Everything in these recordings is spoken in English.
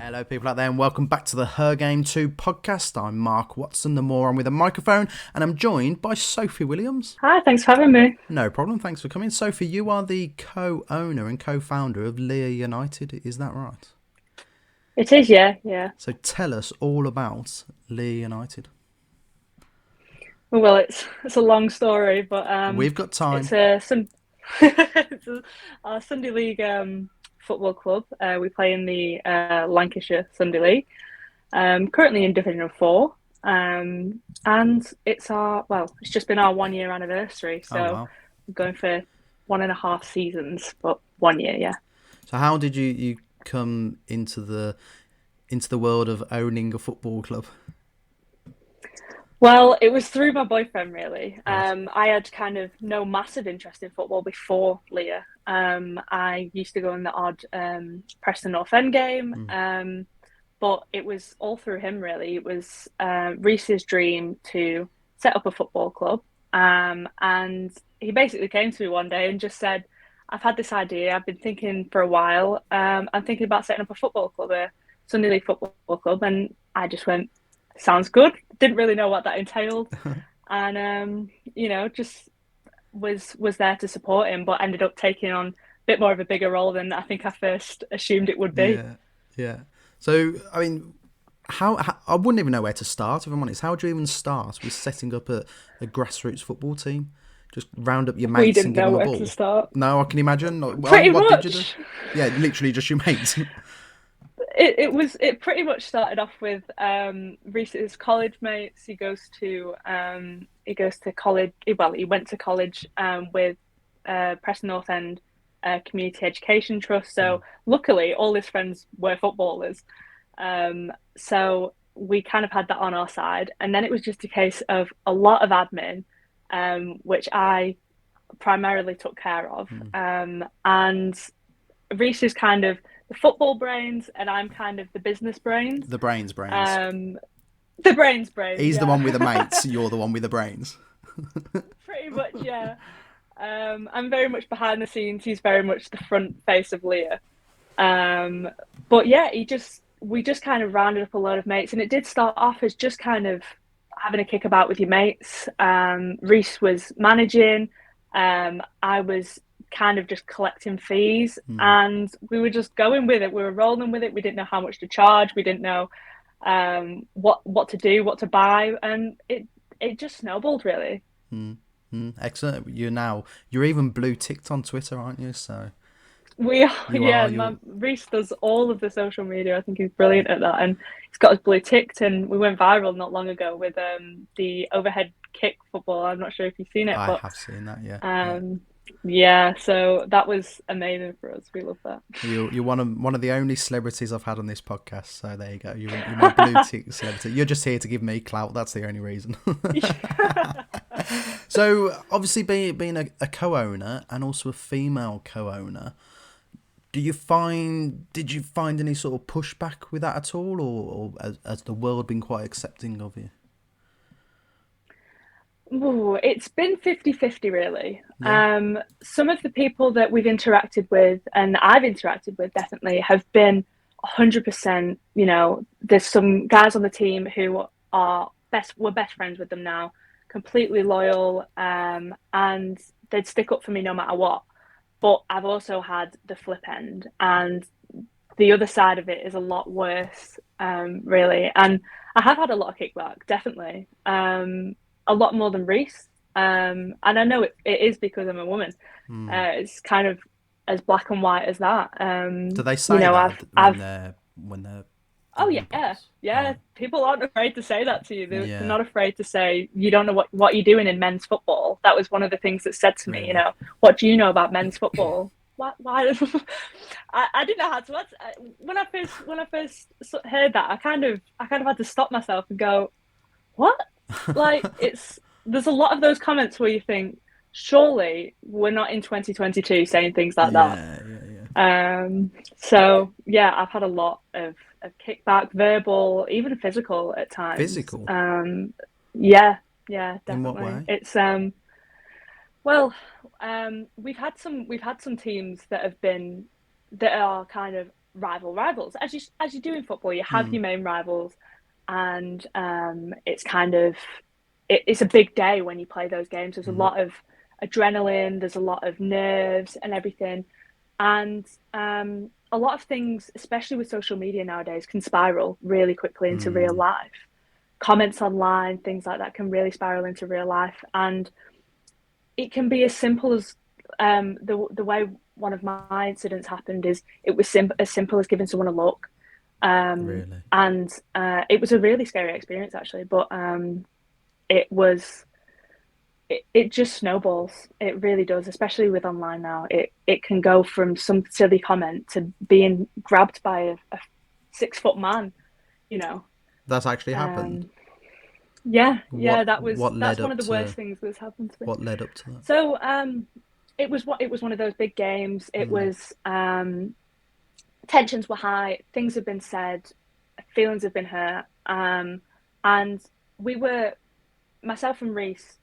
Hello, people out there, and welcome back to the HerGameToo podcast. I'm Mark Watson, the moron with a microphone, and I'm joined by Sophie Williams. Hi, thanks for having me. No problem, thanks for coming. Sophie, you are the co-owner and co-founder of Lea United, is that right? It is, yeah. So tell us all about Lea United. Well, it's a long story, but We've got it's time. our Sunday League football club. We play in the Lancashire Sunday League. Currently in Division 4. And it's just been our 1 year anniversary, Oh, so wow. we're going for 1.5 seasons, but 1 year, yeah. So how did you come into the world of owning a football club? Well, it was through my boyfriend, really. Right. I had kind of no massive interest in football before Leah. I used to go in the odd Preston North End game, Mm. but it was all through him, really. It was Reese's dream to set up a football club. And he basically came to me one day and just said, I've had this idea. I've been thinking for a while. I'm thinking about setting up a football club, a Sunday League football club. And I just went, sounds good. Didn't really know what that entailed, and just was there to support him, but ended up taking on a bit more of a bigger role than I think I first assumed it would be. Yeah, yeah. So, I mean, how I wouldn't even know where to start, if I'm honest. How do you even start with setting up a grassroots football team? Just round up your We mates and didn't give know them a where to ball? start. No, I can imagine. Well, Pretty what did you do? much. Yeah, literally just your mates. It pretty much started off with Reese's college mates. He goes to college. Well, he went to college with Preston North End Community Education Trust. Mm. So luckily, all his friends were footballers. So we kind of had that on our side, and then it was just a case of a lot of admin, which I primarily took care of. Mm. And Reese is kind of the football brains, and I'm kind of the business brains. The brains. Um, the brains, He's the yeah. one with the mates. You're the one with the brains. Pretty much, yeah. I'm very much behind the scenes. He's very much the front face of Leah. Um, but yeah, we just kind of rounded up a load of mates, and it did start off as just kind of having a kick about with your mates. Reese was managing. I was kind of just collecting fees, Mm. and we were just going with it. We were rolling with it. We didn't know how much to charge. We didn't know what to do, what to buy, and it just snowballed really. Mm. Mm. Excellent. You're even blue ticked on Twitter, aren't you? So We are, you yeah. are. You're. Reese does all of the social media. I think he's brilliant at that, and he's got us blue ticked. And we went viral not long ago with the overhead kick football. I'm not sure if you've seen it, I but have seen that. Yeah. Yeah. um, yeah. So that was amazing for us. We love that. You're one of the only celebrities I've had on this podcast. So there you go. You're my blue tick celebrity. You're just here to give me clout. That's the only reason. So obviously, being a co-owner and also a female co-owner, did you find any sort of pushback with that at all, or has the world been quite accepting of you? Ooh, it's been 50-50, really. Yeah. Some of the people that we've interacted with and I've interacted with definitely have been 100%. There's some guys on the team who we're best friends with them now, completely loyal, and they'd stick up for me no matter what. But I've also had the flip end, and the other side of it is a lot worse, really. And I have had a lot of kickback, definitely, a lot more than Reese. And I know it is because I'm a woman. Mm. It's kind of as black and white as that. Do they say that when I've, they're oh giving you yeah, points? yeah. Right. People aren't afraid to say that to you. They're Yeah. not afraid to say you don't know what you're doing in men's football. That was one of the things that said to me. Really. What do you know about men's football? Why? I didn't know how to answer. When I first heard that, I kind of had to stop myself and go, what? Like there's a lot of those comments where you think, surely we're not in 2022 saying things like that. Yeah. Yeah. Yeah. So yeah, I've had a lot of kickback, verbal, even physical at times. Physical. Yeah, yeah, In what definitely. way? It's well, we've had some teams that are kind of rivals as you do in football. You have your main rivals, and it's kind of it's a big day when you play those games. There's a lot of adrenaline, there's a lot of nerves and everything, and a lot of things, especially with social media nowadays, can spiral really quickly into real life. Comments online, things like that, can really spiral into real life, and it can be as simple as the way one of my incidents happened is it was as simple as giving someone a look. Really? And it was a really scary experience actually, but it was it just snowballs. It really does, especially with online now. It can go from some silly comment to being grabbed by a 6 foot man, you know. That's actually happened. Yeah, What that's led one up of the worst to things that's happened to me. what led up to that? So it was one of those big games. It was tensions were high, things have been said, feelings have been hurt, and we were myself and Reese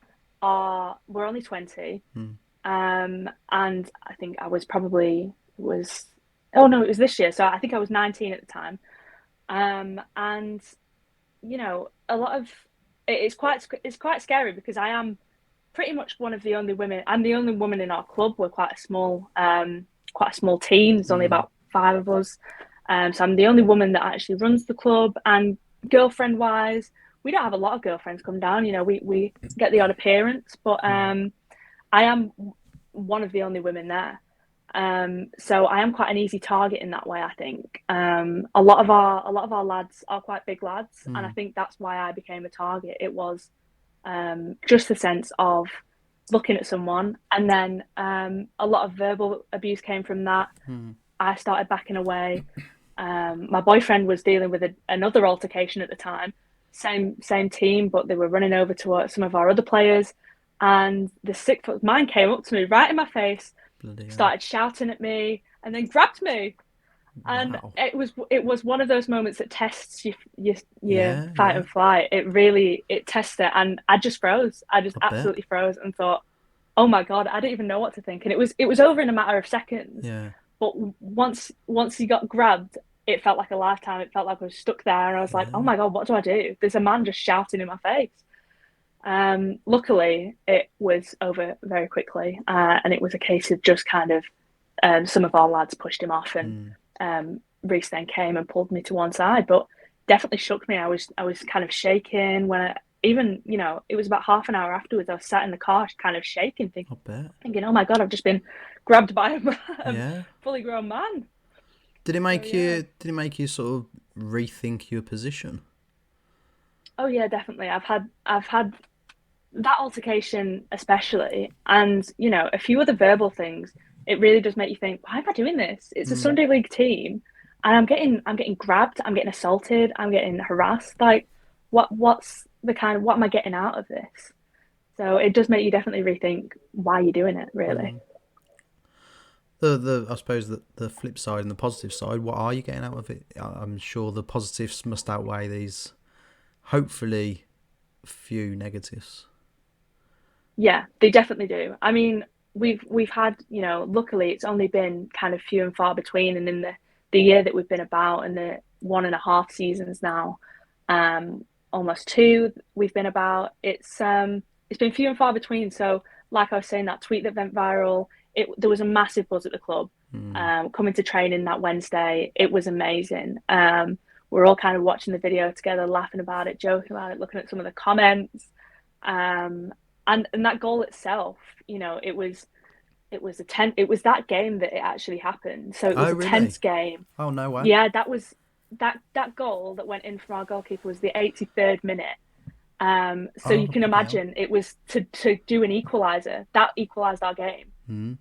we're only 20, and I think I was probably was oh no, it was this year, so I think I was 19 at the time, and you know, a lot of it's quite scary because I am pretty much one of the only women. I'm the only woman in our club. We're quite a small team. There's only about 5 of us, so I'm the only woman that actually runs the club. And girlfriend wise, we don't have a lot of girlfriends come down. You know, we get the odd appearance, but I am one of the only women there. So I am quite an easy target in that way, I think. A lot of our lads are quite big lads, and I think that's why I became a target. It was just the sense of looking at someone, and then a lot of verbal abuse came from that. I started backing away. My boyfriend was dealing with another altercation at the time, same team, but they were running over to some of our other players, and the 6 foot man came up to me right in my face, started shouting at me, and then grabbed me. And Wow. it was one of those moments that tests your fight and Yeah. flight. It tests it, and I just froze. I just I bet. absolutely froze and thought, oh my god, I didn't even know what to think. And it was over in a matter of seconds. Yeah. But once you got grabbed, it felt like a lifetime. It felt like I was stuck there, and I was like, oh Yeah. my god, what do I do? There's a man just shouting in my face. Luckily, it was over very quickly, and it was a case of just kind of some of our lads pushed him off, and Reese then came and pulled me to one side. But definitely shook me. I was kind of shaking when even it was about half an hour afterwards. I was sat in the car, kind of shaking, I bet. thinking, oh my god, I've just been grabbed by a Yeah. fully grown man. Did it make So, yeah. you? Did it make you sort of rethink your position? Oh yeah, definitely. I've had that altercation especially, and a few other verbal things. It really does make you think, why am I doing this? It's a Sunday league team, and I'm getting grabbed, I'm getting assaulted, I'm getting harassed. Like, what's what am I getting out of this? So it does make you definitely rethink why you're doing it, really. I suppose the flip side and the positive side. What are you getting out of it? I'm sure the positives must outweigh these. Hopefully, few negatives. Yeah, they definitely do. I mean, we've had, luckily it's only been kind of few and far between, and in the year that we've been about, and the 1.5 seasons now, almost 2 we've been about, it's been few and far between. So like I was saying, that tweet that went viral, there was a massive buzz at the club. Coming to training that Wednesday, it was amazing. We're all kind of watching the video together, laughing about it, joking about it, looking at some of the comments. And that goal itself, it was it was that game that it actually happened. So it was Oh, a really? tense game. Oh, no way. Yeah, that goal that went in from our goalkeeper was the 83rd minute. So you Oh, can bloody hell. imagine it was to do an equaliser. That equalised our game.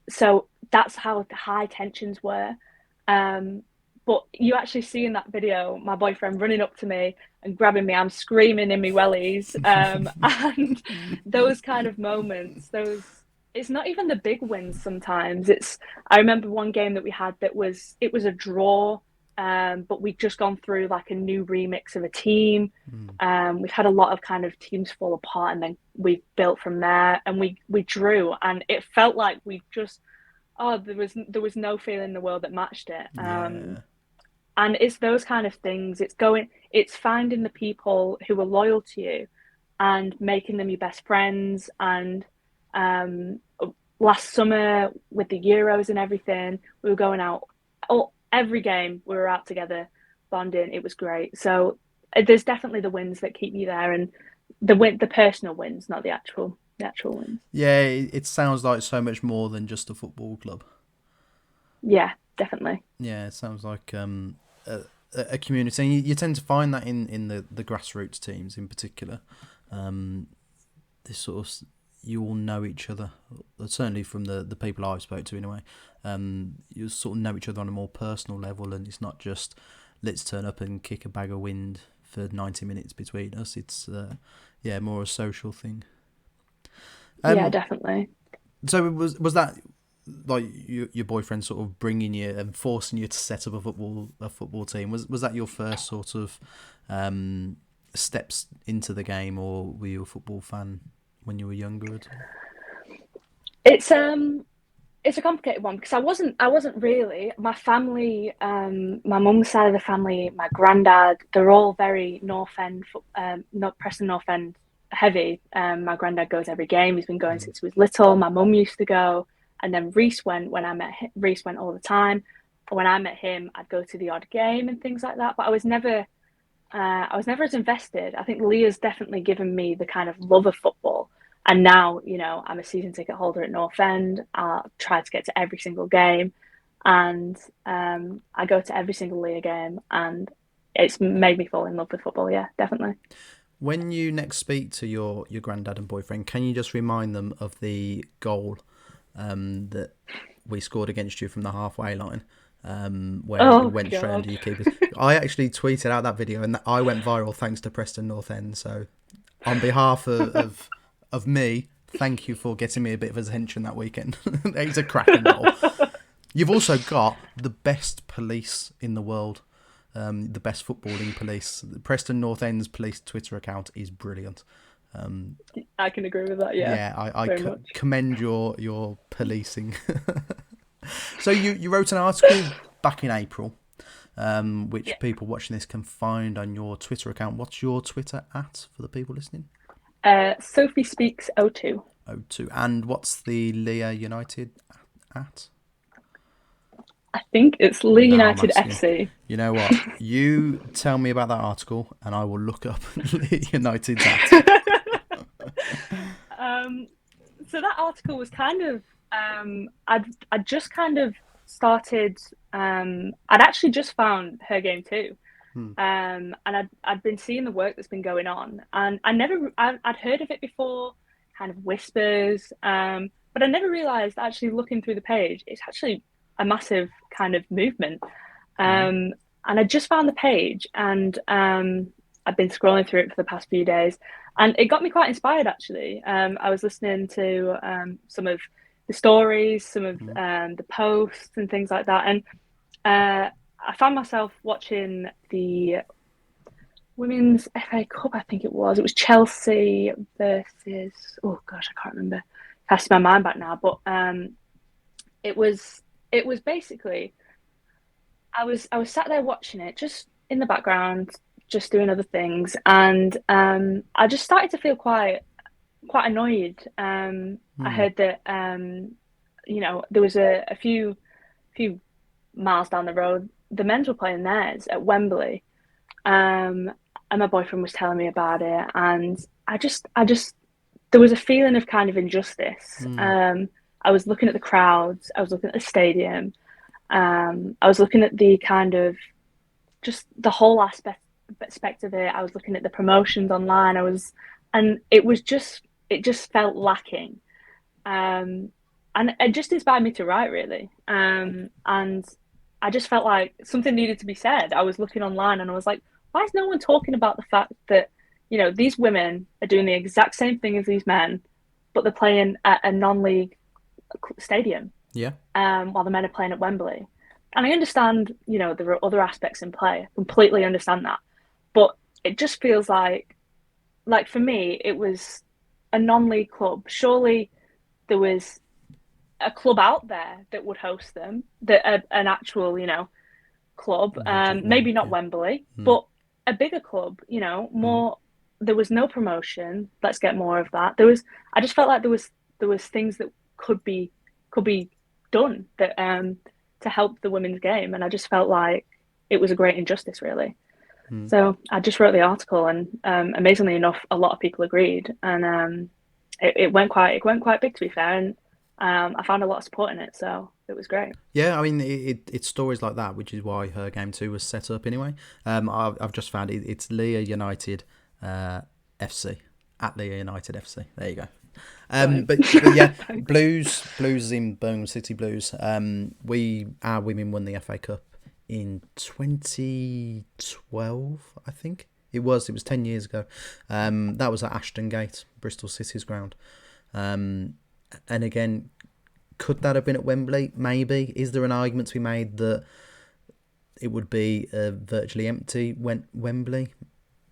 So that's how high tensions were. But you actually see in that video my boyfriend running up to me and grabbing me. I'm screaming in my wellies. And those kind of moments, it's not even the big wins sometimes. I remember one game that we had it was a draw, but we'd just gone through like a new remix of a team. We've had a lot of kind of teams fall apart, and then we built from there, and we drew, and it felt like we just Oh, there was no feeling in the world that matched it. Yeah. And it's those kind of things. It's finding the people who are loyal to you and making them your best friends. And um, last summer with the Euros and everything, we were going out. Every game we were out together, bonding. It was great. So there's definitely the wins that keep you there, and the personal wins, not the actual wins. Yeah, it sounds like so much more than just a football club. Yeah, definitely. Yeah, it sounds like a community. And you tend to find that in the grassroots teams in particular. This sort of you all know each other. Certainly from the people I've spoke to anyway. You sort of know each other on a more personal level, and it's not just let's turn up and kick a bag of wind for 90 minutes between us. It's more a social thing. Yeah, definitely. So was that like your boyfriend sort of bringing you and forcing you to set up a football team? Was that your first sort of steps into the game, or were you a football fan when you were younger at all? It's a complicated one because I wasn't really. My family, my mum's side of the family, my granddad, they're all very North End, not Preston North End heavy. My granddad goes every game. He's been going since he was little. My mum used to go, and then Reese went when I met him. Reese went all the time. When I met him, I'd go to the odd game and things like that. But I was never as invested. I think Leah's definitely given me the kind of love of football. And now, I'm a season ticket holder at North End. I try to get to every single game, and I go to every single Leah game, and it's made me fall in love with football. Yeah, definitely. When you next speak to your granddad and boyfriend, can you just remind them of the goal that we scored against you from the halfway line, where Oh it went straight God. under your keepers? I actually tweeted out that video, and I went viral thanks to Preston North End. So, on behalf of me, thank you for getting me a bit of attention that weekend. It's a cracking goal. You've also got the best police in the world. The best footballing police. The Preston North End's police Twitter account is brilliant. I can agree with that. Yeah, Yeah, I very much. commend your policing. So you wrote an article back in April, which Yeah. people watching this can find on your Twitter account. What's your Twitter at for the people listening? Sophie speaks O2. Oh, two. And what's the Lea United at? I think it's Lea Now I'm United asking. FC. You know what? You tell me about that article, and I will look up Lea United's at. So that article was kind of I'd just kind of started. I'd actually just found HerGameToo. And I'd been seeing the work that's been going on, and I'd heard of it before, kind of whispers, but I never realised actually looking through the page, it's actually a massive kind of movement. And I just found the page, and I've been scrolling through it for the past few days, and it got me quite inspired actually. I was listening to some of the stories, some of the posts and things like that, and I found myself watching the Women's FA Cup. I think it was. It was Chelsea versus. Oh gosh, I can't remember. Passing my mind back now, but it was basically. I was sat there watching it, just in the background, just doing other things, and I just started to feel quite annoyed. I heard that there was a few miles down the road, the men's were playing theirs at Wembley, and my boyfriend was telling me about it, and I just there was a feeling of kind of injustice. I was looking at the crowds, I was looking at the stadium, I was looking at the kind of just the whole aspect of it. I was looking at the promotions online. And it just felt lacking. And it just inspired me to write really. And I just felt like something needed to be said. I was looking online and I was like, why is no one talking about the fact that, these women are doing the exact same thing as these men, but they're playing at a non-league stadium, Yeah. while the men are playing at Wembley. And I understand, there are other aspects in play. I completely understand that. But it just feels like for me, it was a non-league club. Surely there was a club out there that would host them, that an actual, club, Legit one, maybe not yeah. Wembley, but a bigger club, more. There was no promotion. Let's get more of that. I just felt like there was things that could be done that to help the women's game, and I just felt like it was a great injustice, really. So I just wrote the article, and amazingly enough, a lot of people agreed, and it went quite big, to be fair, and I found a lot of support in it, so it was great. Yeah, I mean, it's stories like that, which is why HerGameToo was set up anyway. I've just found it. It's Lea United FC, at Lea United FC. There you go. But yeah, Blues in Birmingham City Blues. Our women won the FA Cup in 2012, I think it was. It was 10 years ago. That was at Ashton Gate, Bristol City's ground. And again, could that have been at Wembley? Maybe. Is there an argument to be made that it would be a virtually empty Wembley?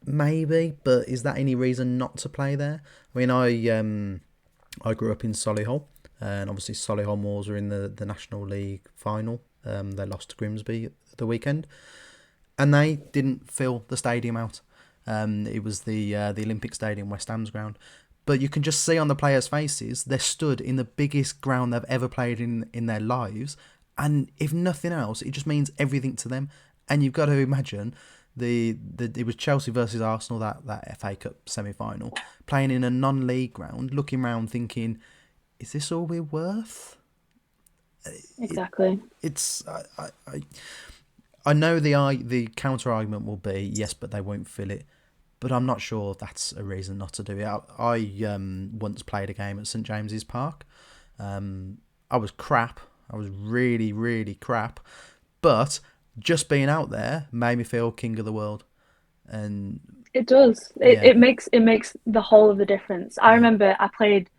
Maybe, but is that any reason not to play there? I mean, I grew up in Solihull, and obviously Solihull Moors are in the National League final. They lost to Grimsby the weekend, and they didn't fill the stadium out. It was the Olympic Stadium, West Ham's ground. But you can just see on the players' faces, they're stood in the biggest ground they've ever played in their lives. And if nothing else, it just means everything to them. And you've got to imagine it was Chelsea versus Arsenal, that FA Cup semi-final, playing in a non-league ground, looking around thinking, is this all we're worth? Exactly. I know the counter argument will be, yes, but they won't fill it. But I'm not sure that's a reason not to do it. I once played a game at St James's Park. I was crap. I was really, really crap. But just being out there made me feel king of the world. And It does. It makes the whole of the difference. I remember I played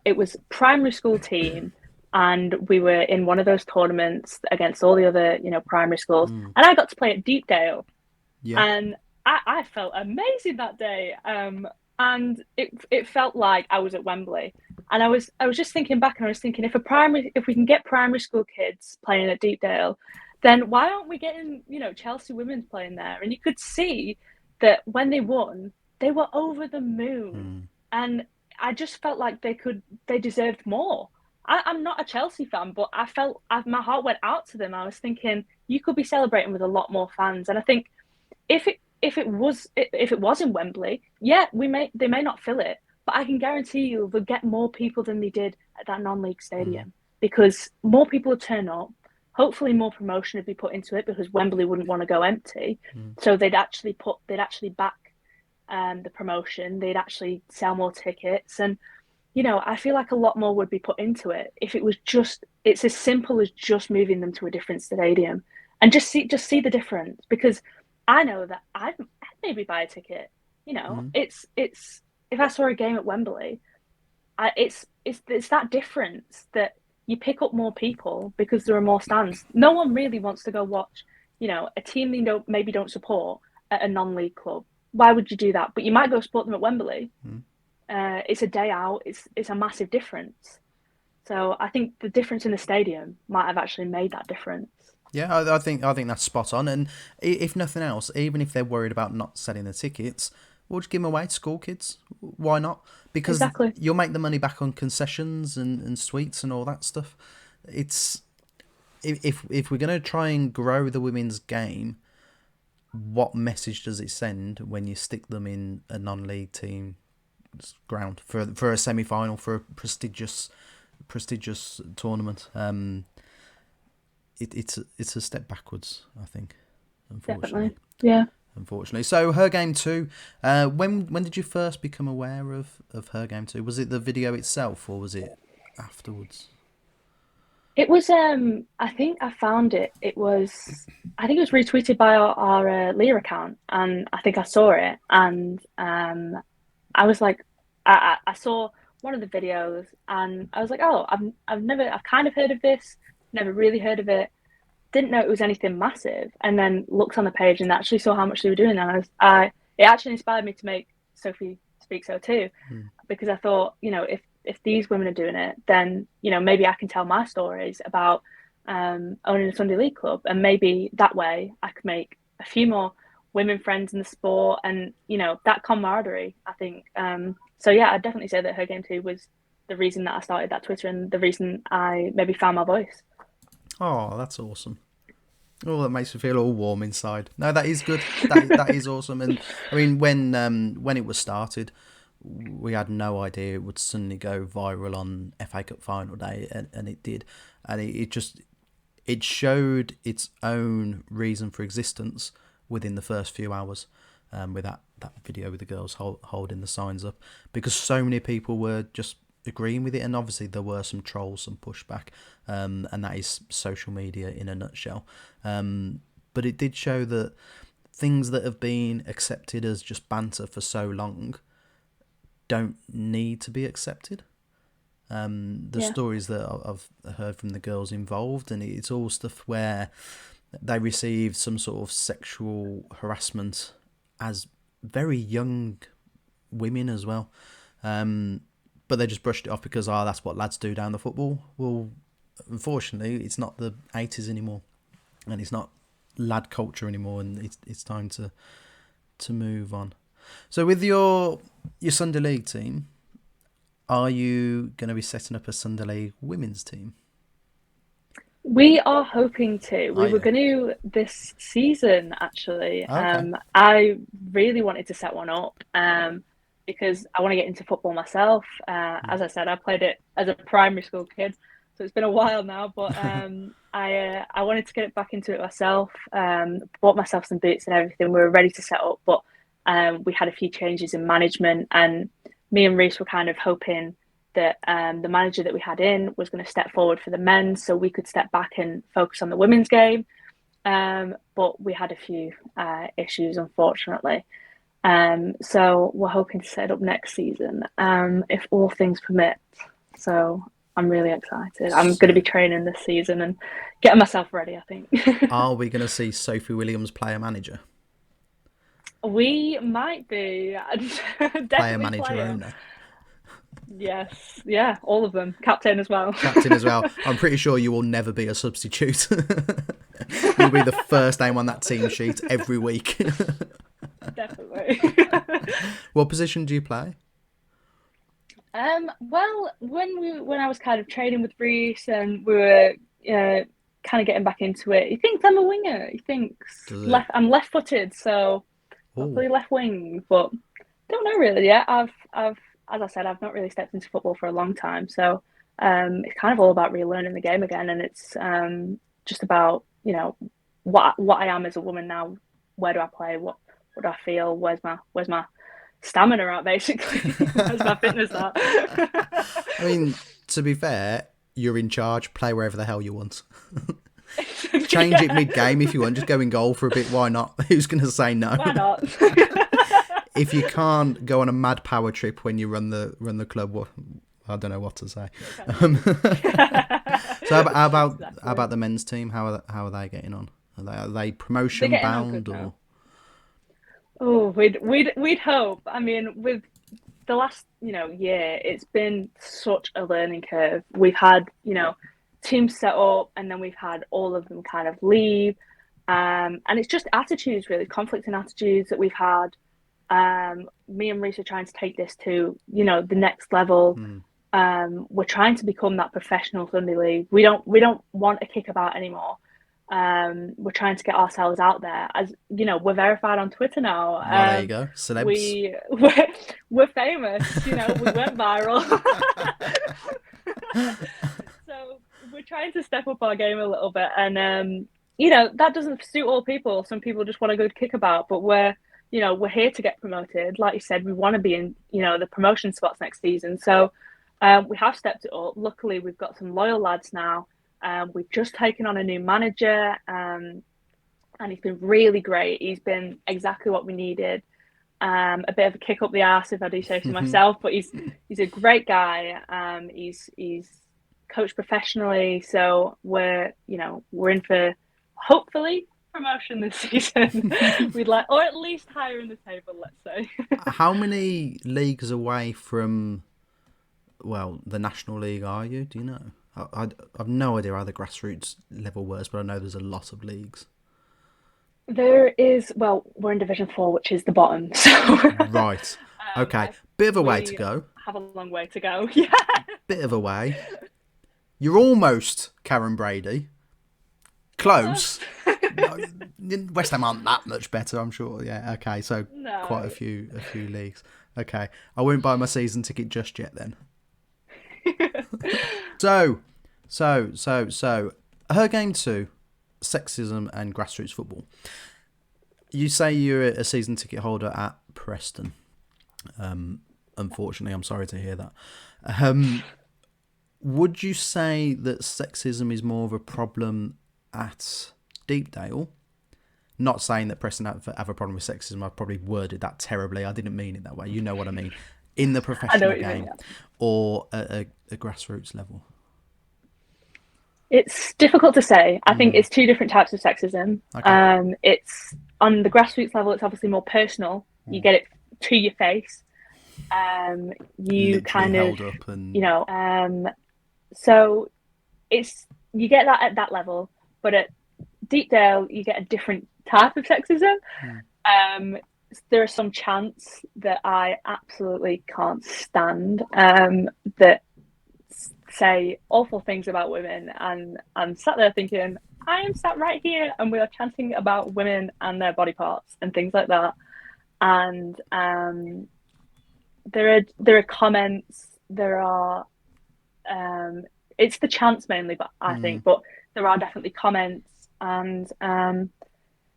it was primary school team, and we were in one of those tournaments against all the other, primary schools. And I got to play at Deepdale. Yeah. And I felt amazing that day. And it felt like I was at Wembley. And I was just thinking back, and I was thinking, if we can get primary school kids playing at Deepdale, then why aren't we getting, Chelsea women's playing there? And you could see that when they won, they were over the moon. And I just felt like they deserved more. I'm not a Chelsea fan, but my heart went out to them. I was thinking, you could be celebrating with a lot more fans. And I think if it was in Wembley, yeah, they may not fill it, but I can guarantee you they'll get more people than they did at that non-league stadium, because more people would turn up. Hopefully, more promotion would be put into it, because Wembley wouldn't want to go empty. So they'd actually back the promotion. They'd actually sell more tickets, and I feel like a lot more would be put into it if it was it's as simple as just moving them to a different stadium, and just see the difference. Because I know that I'd maybe buy a ticket. It's if I saw a game at Wembley, it's that difference that you pick up more people because there are more stands. No one really wants to go watch, a team they maybe don't support at a non-league club. Why would you do that? But you might go support them at Wembley. It's a day out. It's a massive difference. So I think the difference in the stadium might have actually made that difference. Yeah, I think that's spot on. And if nothing else, even if they're worried about not selling the tickets, we'll just give them away to school kids. Why not? Because you'll make the money back on concessions and sweets and all that stuff. It's if we're going to try and grow the women's game, what message does it send when you stick them in a non-league team ground for a semi-final, for a prestigious tournament? It's a step backwards, I think, unfortunately. Definitely, yeah. Unfortunately. So HerGameToo, when did you first become aware of HerGameToo? Was it the video itself, or was it afterwards? It was I think I found it. I think it was retweeted by our Lea account, and I think I saw it, and I was like, I saw one of the videos, and I was like, oh, I've kind of heard of this, never really heard of it, didn't know it was anything massive, and then looked on the page and actually saw how much they were doing, and it actually inspired me to make Sophie Speak So Too, because I thought, if if these women are doing it, then maybe I can tell my stories about owning a Sunday League club, and maybe that way I could make a few more women friends in the sport, and that camaraderie. I think so. Yeah, I'd definitely say that HerGameToo was the reason that I started that Twitter, and the reason I maybe found my voice. Oh, that's awesome. Oh, that makes me feel all warm inside. No, that is good. That is awesome. And I mean, when it was started, we had no idea it would suddenly go viral on FA Cup final day, and it did. And it showed its own reason for existence within the first few hours, with that video with the girls holding the signs up, because so many people were just agreeing with it. And obviously there were some trolls, some pushback, and that is social media in a nutshell. But it did show that things that have been accepted as just banter for so long don't need to be accepted. Stories that I've heard from the girls involved, and it's all stuff where they received some sort of sexual harassment as very young women as well. But they just brushed it off because, that's what lads do down the football. Well, unfortunately, it's not the 80s anymore, and it's not lad culture anymore, and it's time to move on. So with your Sunday League team, are you going to be setting up a Sunday League women's team? We are hoping to. We were going to this season, actually. Okay. I really wanted to set one up because I want to get into football myself. As I said, I played it as a primary school kid, so it's been a while now. But I wanted to get back into it myself. Bought myself some boots and everything. We were ready to set up, but we had a few changes in management, and me and Reese were kind of hoping that the manager that we had in was going to step forward for the men, so we could step back and focus on the women's game. But we had a few issues, unfortunately. So we're hoping to set it up next season, if all things permit. So I'm really excited. I'm going to be training this season and getting myself ready, I think. Are we going to see Sophie Williams player manager? We might be. Player manager owner. Yes, yeah, all of them. Captain as well. Captain as well. I'm pretty sure you will never be a substitute. You'll be the first name on that team sheet every week. Definitely. What position do you play? Well, when I was kind of training with Reese and we were kind of getting back into it, he thinks I'm a winger. He thinks I'm left-footed, so hopefully left wing. But don't know really yet. I've as I said, I've not really stepped into football for a long time, so it's kind of all about relearning the game again, and it's just about what I am as a woman now. Where do I play? What do I feel? Where's my stamina at, basically? Where's my fitness at? I mean, to be fair, you're in charge. Play wherever the hell you want. Change it mid-game if you want. Just go in goal for a bit. Why not? Who's going to say no? Why not? If you can't go on a mad power trip when you run the club, I don't know what to say. So how about the men's team? How are they getting on? Are they promotion bound or? Oh, we'd hope. I mean, with the last year, it's been such a learning curve. We've had teams set up, and then we've had all of them kind of leave, and it's just attitudes, really, conflicting attitudes that we've had. Me and Reese are trying to take this to the next level. We're trying to become that professional Sunday League. We don't want a kickabout anymore. We're trying to get ourselves out there, as we're verified on Twitter now. There you go, celebs. We're famous. We went viral. So we're trying to step up our game a little bit, and that doesn't suit all people. Some people just want a good kickabout, but we're here to get promoted. Like you said, we want to be in the promotion spots next season. So we have stepped it up. Luckily, we've got some loyal lads now. We've just taken on a new manager, and he's been really great. He's been exactly what we needed. A bit of a kick up the arse, if I do say so myself, but he's a great guy. He's coached professionally, so we're in for hopefully promotion this season. We'd like, or at least higher in the table, let's say. How many leagues away from well, the National League, are you? Do you know? I've no idea how the grassroots level works, but I know there's a lot of leagues. There is, well, we're in Division 4, which is the bottom. So Right. Okay. I, Bit of a way to we go. have a long way to go. Yeah. Bit of a way. You're almost Karen Brady. Close. No, West Ham aren't that much better, I'm sure. Yeah. Okay. So quite No. a few leagues. Okay. I won't buy my season ticket just yet then. So. Her game too. Sexism and grassroots football. You say you're a season ticket holder at Preston. Unfortunately, I'm sorry to hear that. Would you say that sexism is more of a problem at Deepdale? Not saying that Preston have a problem with sexism. I probably worded that terribly. I didn't mean it that way. You know what I mean. In the professional game, Mean, yeah. or at a grassroots level. It's difficult to say. I think it's two different types of sexism. Okay. It's on the grassroots level. It's obviously more personal. You get it to your face. You Literally kind held of, up and so you get that at that level, but at Deepdale you get a different type of sexism. There are some chants that I absolutely can't stand that say awful things about women, and I'm sat there thinking, I am sat right here and we are chanting about women and their body parts and things like that. And there are comments, there are it's the chants mainly, but I think, but there are definitely comments, and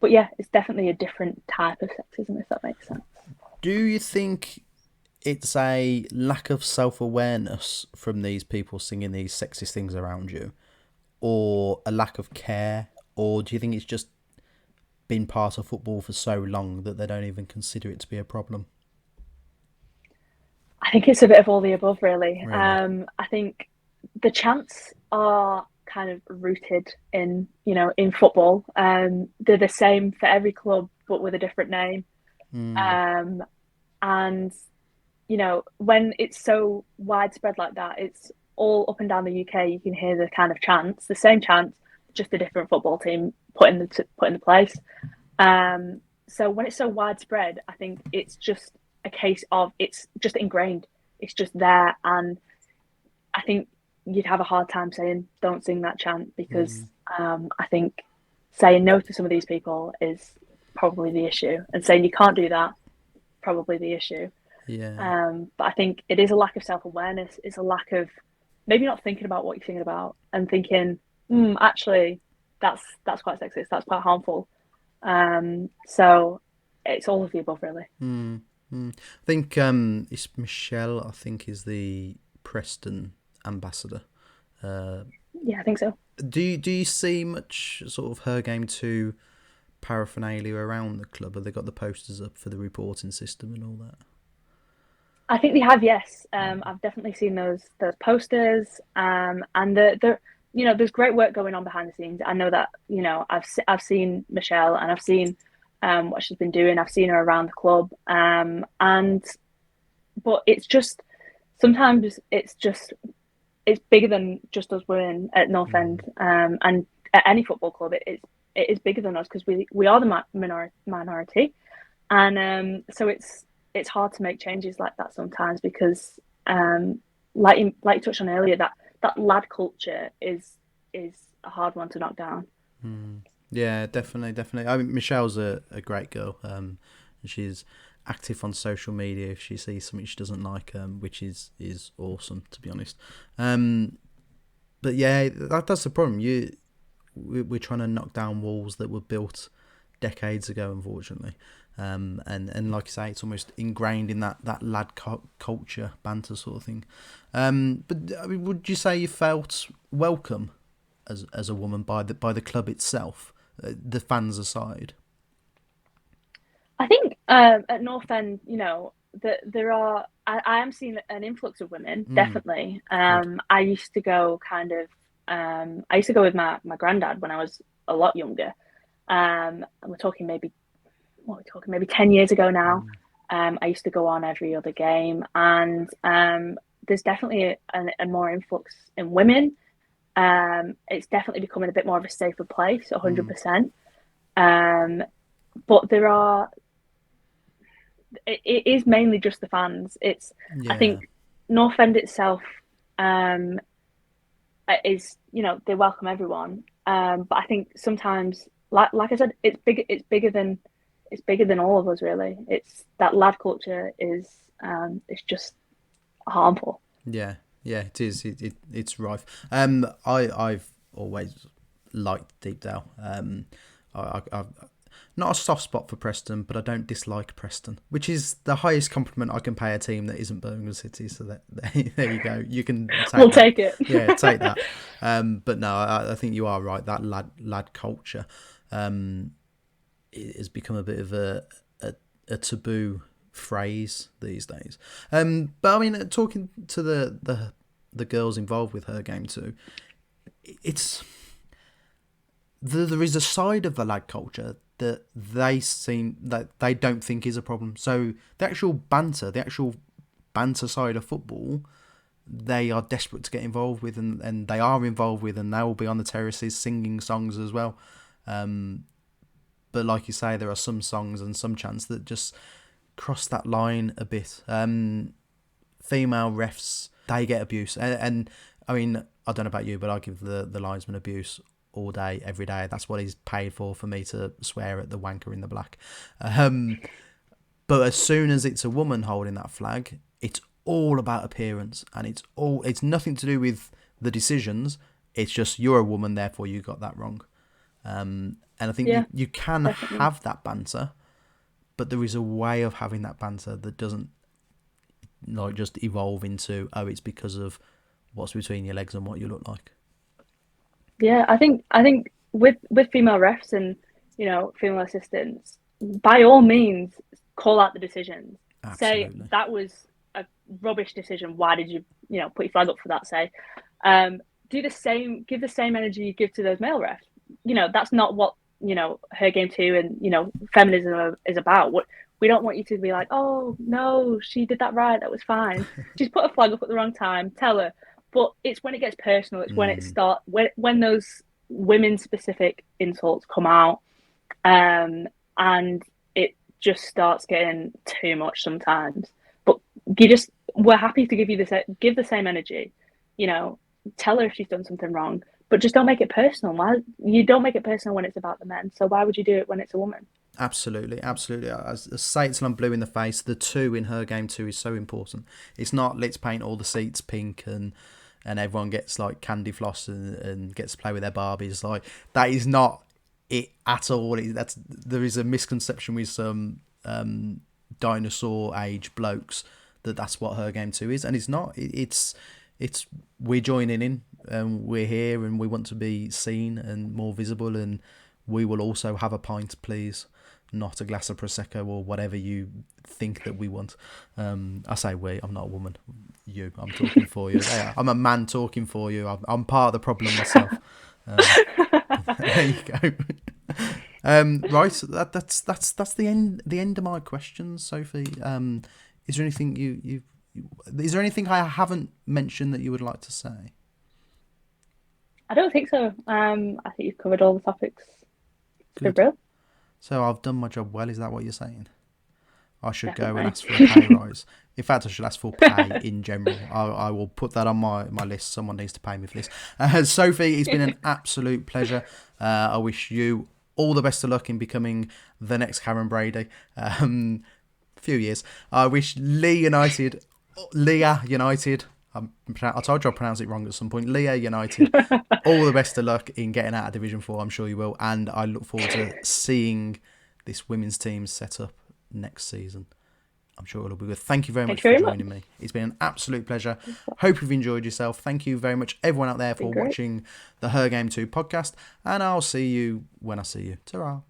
but yeah, it's definitely a different type of sexism, if that makes sense. do you think it's a lack of self-awareness from these people singing these sexist things around you, or a lack of care, or do you think it's just been part of football for so long that they don't even consider it to be a problem? I think it's a bit of all the above, really. Really? I think the chants are kind of rooted in, in football. They're the same for every club, but with a different name. Um, and when it's so widespread like that, it's all up and down the UK. You can hear the kind of chants, the same chants, just a different football team put in the place. So when it's so widespread, I think it's just a case of it's just ingrained. It's just there, and I think you'd have a hard time saying don't sing that chant, because I think saying no to some of these people is probably the issue, and saying you can't do that probably the issue. Yeah. But I think it is a lack of self-awareness. It's a lack of maybe not thinking about what you're thinking about and thinking, actually, that's quite sexist. That's quite harmful. So it's all of the above, really. I think it's Michelle, I think, is the Preston ambassador. Yeah, I think so. Do you see much sort of Her Game Too paraphernalia around the club? Have they got the posters up for the reporting system and all that? I think they have, yes. I've definitely seen those posters, and there's great work going on behind the scenes. I know that I've seen Michelle, and I've seen what she's been doing. I've seen her around the club, but it's just sometimes it's bigger than just us women at North End, and at any football club it is bigger than us, because we are the minority, and so it's hard to make changes like that sometimes, because like you touched on earlier, that lad culture is a hard one to knock down. Yeah, definitely. I mean, Michelle's a great girl. She's active on social media if she sees something she doesn't like, which is awesome, to be honest. But yeah, that's the problem. We're trying to knock down walls that were built decades ago, unfortunately. And like you say, it's almost ingrained in that lad culture, banter sort of thing. But I mean, would you say you felt welcome as a woman by the club itself, the fans aside? I think at North End, that there are. I am seeing an influx of women, definitely. Good. I used to go I used to go with my granddad when I was a lot younger. And we're talking maybe 10 years ago now. I used to go on every other game, and there's definitely a more influx in women. It's definitely becoming a bit more of a safer place, 100%. But it is mainly just the fans. I think North End itself is, they welcome everyone. But I think sometimes, like I said, it's bigger than all of us, really. It's that lad culture it's just harmful. Yeah, it is. It's rife. I've always liked Deepdale. I've not a soft spot for Preston, but I don't dislike Preston, which is the highest compliment I can pay a team that isn't Birmingham City. So there you go. You can take it. Yeah, take that. But no, I think you are right. That lad culture it has become a bit of a taboo phrase these days. But I mean, talking to the girls involved with HerGameToo, it's there is a side of the lad culture that they don't think is a problem. So the actual banter side of football, they are desperate to get involved with, and they are involved with, and they will be on the terraces singing songs as well. But like you say, there are some songs and some chants that just cross that line a bit. Female refs, they get abuse, and I mean, I don't know about you, but I give the linesman abuse all day, every day. That's what he's paid for me to swear at the wanker in the black. But as soon as it's a woman holding that flag, it's all about appearance, and it's nothing to do with the decisions. It's just, you're a woman, therefore you got that wrong. And I think you can definitely have that banter, but there is a way of having that banter that doesn't just evolve into, it's because of what's between your legs and what you look like. Yeah, I think with female refs and female assistants, by all means, call out the decisions. Absolutely. Say that was a rubbish decision. Why did you put your flag up for that? Say, do the same. Give the same energy you give to those male refs. That's not what HerGameToo and feminism is about. We don't want you to be like, oh no, she did that right. That was fine. Just put a flag up at the wrong time. Tell her. But it's when it gets personal. It's when it starts, when those women-specific insults come out, and it just starts getting too much sometimes. But we're happy to give the same energy. Tell her if she's done something wrong, but just don't make it personal. Why you don't make it personal when it's about the men? So why would you do it when it's a woman? Absolutely. I say it till I'm blue in the face. The two in HerGameToo is so important. It's not let's paint all the seats pink and everyone gets like candy floss and gets to play with their Barbies. Like, that is not it at all. There is a misconception with some dinosaur age blokes that's what HerGameToo is, and it's not. It's we're joining in, and we're here, and we want to be seen and more visible, and we will also have a pint, please. Not a glass of Prosecco or whatever you think that we want. I say we, I'm not a woman. I'm talking for you. I'm a man talking for you. I'm part of the problem myself. There you go. Right, that's the end of my questions, Sophie. Is there anything is there anything I haven't mentioned that you would like to say? I don't think so. I think you've covered all the topics. Good. Brilliant. So I've done my job well, is that what you're saying? I should go and ask for a pay rise. In fact, I should ask for pay in general. I will put that on my list. Someone needs to pay me for this. Sophie, it's been an absolute pleasure. I wish you all the best of luck in becoming the next Karen Brady. Few years. I wish Lea United, I told you I'll pronounce it wrong at some point. Lea United, all the best of luck in getting out of Division 4. I'm sure you will. And I look forward to seeing this women's team set up next season. I'm sure it'll be good. Thank you very much for joining me. It's been an absolute pleasure. Hope you've enjoyed yourself. Thank you very much, everyone out there, for watching the HerGameToo podcast. And I'll see you when I see you. Ta-ra.